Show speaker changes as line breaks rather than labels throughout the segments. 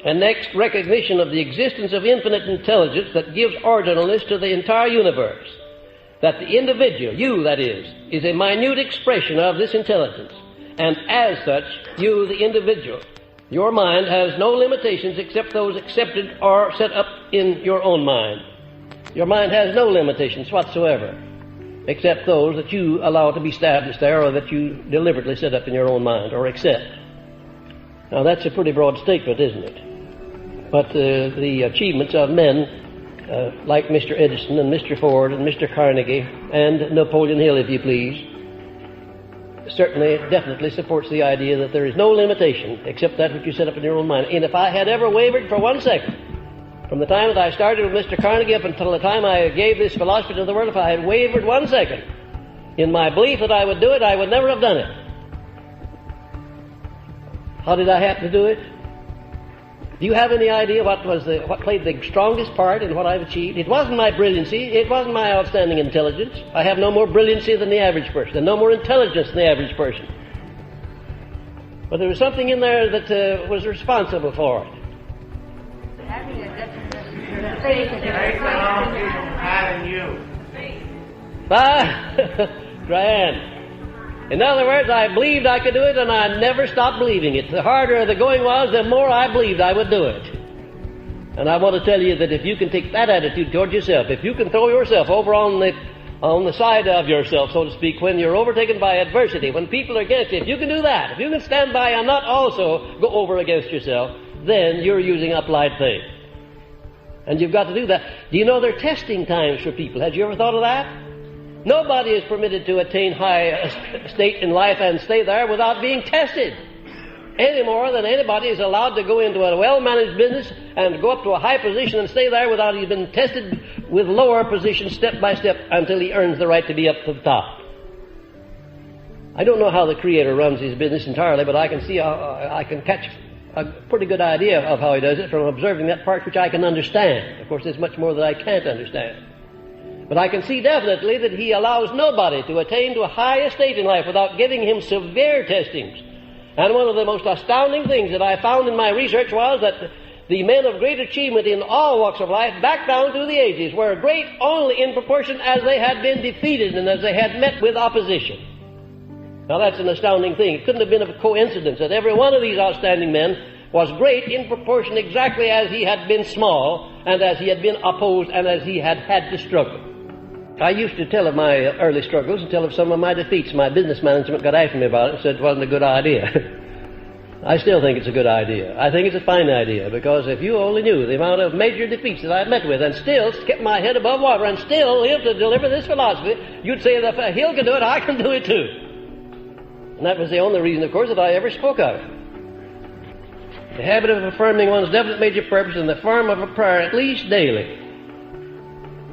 And next, recognition of the existence of infinite intelligence that gives orderliness to the entire universe. That the individual, you that is a minute expression of this intelligence. And as such, you, the individual, your mind has no limitations except those accepted or set up in your own mind. Your mind has no limitations whatsoever, except those that you allow to be established there or that you deliberately set up in your own mind or accept. Now that's a pretty broad statement, isn't it? But the achievements of men like Mr. Edison and Mr. Ford and Mr. Carnegie and Napoleon Hill, if you please, certainly, definitely supports the idea that there is no limitation except that which you set up in your own mind. And if I had ever wavered for 1 second, from the time that I started with Mr. Carnegie up until the time I gave this philosophy to the world, if I had wavered 1 second in my belief that I would do it, I would never have done it. How did I happen to do it? Do you have any idea what played the strongest part in what I've achieved? It wasn't my brilliancy. It wasn't my outstanding intelligence. I have no more brilliancy than the average person, and no more intelligence than the average person. But there was something in there that was responsible for it. Grand. In other words, I believed I could do it, and I never stopped believing it. The harder the going was, the more I believed I would do it. And I want to tell you that if you can take that attitude toward yourself, if you can throw yourself over on the side of yourself, so to speak, when you're overtaken by adversity, when people are against you, if you can do that, if you can stand by and not also go over against yourself, then you're using applied faith. And you've got to do that. Do you know there are testing times for people? Have you ever thought of that? Nobody is permitted to attain high state in life and stay there without being tested. Any more than anybody is allowed to go into a well-managed business and go up to a high position and stay there without he's been tested with lower positions step by step until he earns the right to be up to the top. I don't know how the Creator runs his business entirely, but I can see I can catch a pretty good idea of how he does it from observing that part which I can understand. Of course, there's much more that I can't understand. But I can see definitely that he allows nobody to attain to a high estate in life without giving him severe testings. And one of the most astounding things that I found in my research was that the men of great achievement in all walks of life, back down through the ages, were great only in proportion as they had been defeated and as they had met with opposition. Now that's an astounding thing. It couldn't have been a coincidence that every one of these outstanding men was great in proportion exactly as he had been small and as he had been opposed and as he had had to struggle. I used to tell of my early struggles and tell of some of my defeats. My business management got after me about it and said it wasn't a good idea. I still think it's a good idea. I think it's a fine idea, because if you only knew the amount of major defeats that I've met with and still kept my head above water and still lived to deliver this philosophy, you'd say that if Hill can do it, I can do it too. And that was the only reason, of course, that I ever spoke of it. The habit of affirming one's definite major purpose in the form of a prayer at least daily,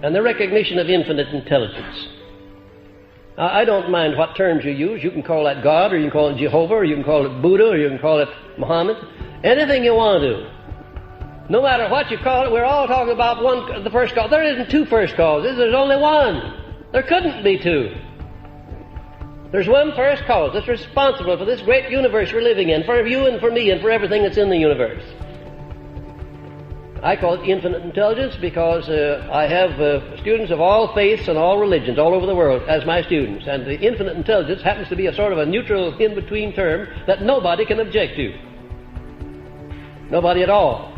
and the recognition of infinite intelligence. I don't mind what terms you use. You can call that God, or you can call it Jehovah, or you can call it Buddha, or you can call it Muhammad. Anything you want to. No matter what you call it, we're all talking about the first cause. There isn't two first causes. There's only one. There couldn't be two. There's one first cause that's responsible for this great universe we're living in, for you and for me and for everything that's in the universe. I call it infinite intelligence because I have students of all faiths and all religions all over the world as my students. And the infinite intelligence happens to be a sort of a neutral in-between term that nobody can object to. Nobody at all.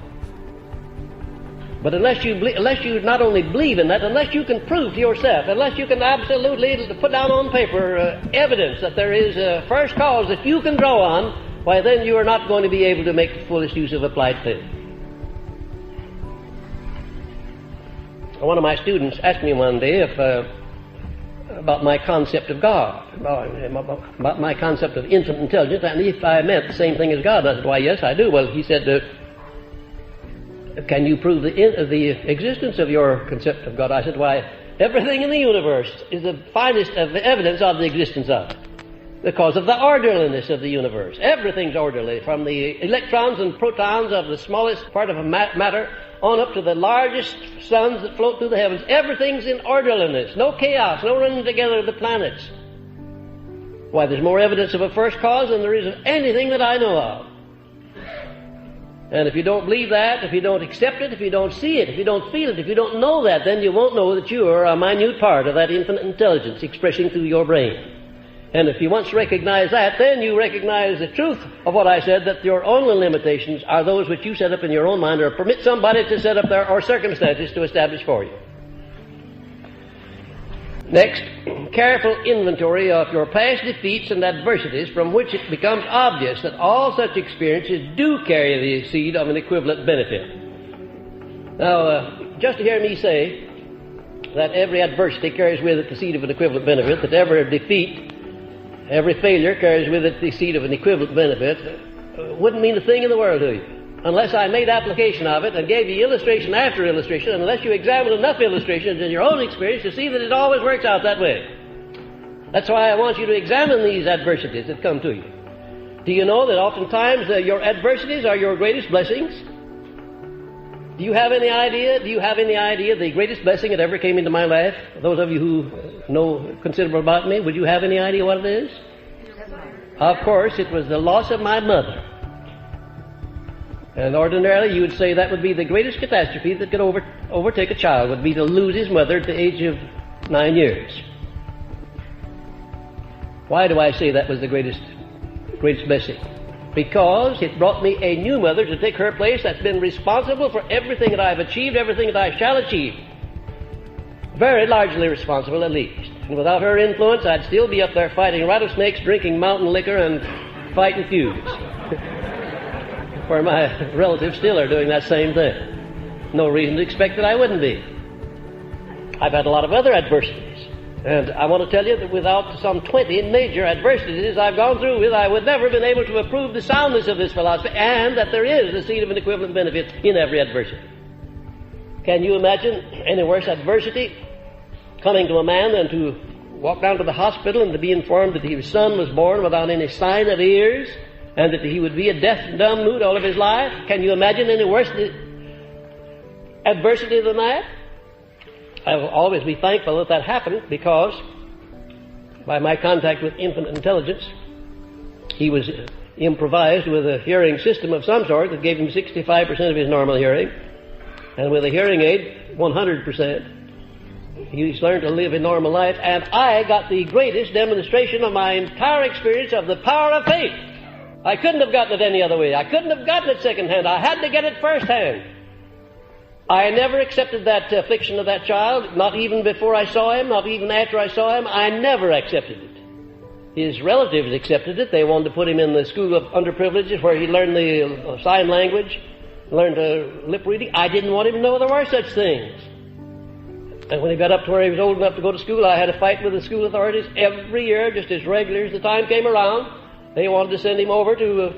But unless you not only believe in that, unless you can prove to yourself, unless you can absolutely put down on paper evidence that there is a first cause that you can draw on, why then you are not going to be able to make the fullest use of applied faith. One of my students asked me one day about my concept of God, about my concept of infinite intelligence, and if I meant the same thing as God. I said, why, yes, I do. Well, he said, can you prove the existence of your concept of God? I said, why, everything in the universe is the finest of the evidence of the existence of it, because of the orderliness of the universe. Everything's orderly, from the electrons and protons of the smallest part of matter on up to the largest suns that float through the heavens. Everything's in orderliness. No chaos, no running together of the planets. Why, there's more evidence of a first cause than there is of anything that I know of. And if you don't believe that, if you don't accept it, if you don't see it, if you don't feel it, if you don't know that, then you won't know that you are a minute part of that infinite intelligence expressing through your brain. And if you once recognize that, then you recognize the truth of what I said, that your only limitations are those which you set up in your own mind or permit somebody to set up there or circumstances to establish for you. Next, careful inventory of your past defeats and adversities, from which it becomes obvious that all such experiences do carry the seed of an equivalent benefit. Now, just to hear me say that every adversity carries with it the seed of an equivalent benefit, that every defeat, every failure carries with it the seed of an equivalent benefit, wouldn't mean a thing in the world to you, unless I made application of it and gave you illustration after illustration, unless you examine enough illustrations in your own experience to see that it always works out that way. That's why I want you to examine these adversities that come to you. Do you know that oftentimes your adversities are your greatest blessings? Do you have any idea the greatest blessing that ever came into my life? Those of you who know considerable about me, would you have any idea what it is? Of course, it was the loss of my mother. And ordinarily you would say that would be the greatest catastrophe that could overtake a child, would be to lose his mother at the age of 9 years. Why do I say that was the greatest blessing? Because it brought me a new mother to take her place that's been responsible for everything that I've achieved, everything that I shall achieve. Very largely responsible, at least. And without her influence, I'd still be up there fighting rattlesnakes, drinking mountain liquor, and fighting feuds. Where my relatives still are doing that same thing. No reason to expect that I wouldn't be. I've had a lot of other adversities. And I want to tell you that without some 20 major adversities I've gone through with, I would never have been able to approve the soundness of this philosophy, and that there is the seed of an equivalent benefit in every adversity. Can you imagine any worse adversity coming to a man than to walk down to the hospital and to be informed that his son was born without any sign of ears, and that he would be a deaf and dumb mute all of his life? Can you imagine any worse adversity than that? I will always be thankful that that happened, because by my contact with infinite intelligence, he was improvised with a hearing system of some sort that gave him 65% of his normal hearing, and with a hearing aid, 100%. He's learned to live a normal life, and I got the greatest demonstration of my entire experience of the power of faith. I couldn't have gotten it any other way. I couldn't have gotten it secondhand. I had to get it firsthand. I never accepted that affliction of that child, not even before I saw him, not even after I saw him. I never accepted it. His relatives accepted it. They wanted to put him in the school of underprivileged, where he learned the sign language, learned lip reading. I didn't want him to know there were such things. And when he got up to where he was old enough to go to school, I had to fight with the school authorities every year, just as regular as the time came around. They wanted to send him over to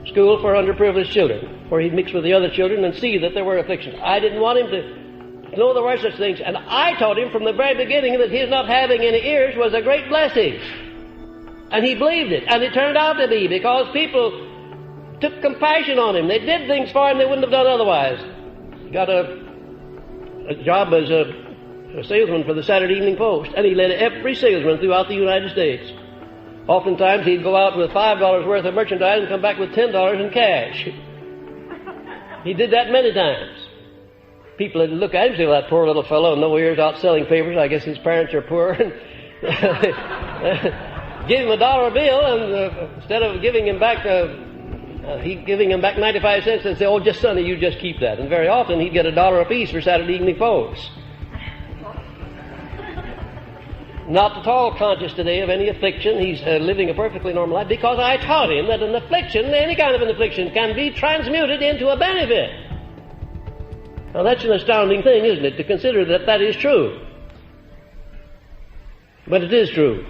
school for underprivileged children, where he'd mix with the other children and see that there were afflictions. I didn't want him to know there were such things. And I taught him from the very beginning that his not having any ears was a great blessing. And he believed it. And it turned out to be, because people took compassion on him. They did things for him they wouldn't have done otherwise. He got a job as a salesman for the Saturday Evening Post, and he led every salesman throughout the United States. Oftentimes he'd go out with $5 worth of merchandise and come back with $10 in cash. He did that many times. People would look at him and say, well, that poor little fellow, no ears, out selling papers. I guess his parents are poor. Give him a dollar bill, and instead of giving him back, giving him back 95 cents, and say, oh, just Sonny, you just keep that. And very often he'd get $1 apiece for Saturday Evening Post. Not at all conscious today of any affliction. He's living a perfectly normal life, because I taught him that an affliction, any kind of an affliction, can be transmuted into a benefit. Now that's an astounding thing, isn't it, to consider that that is true. But it is true.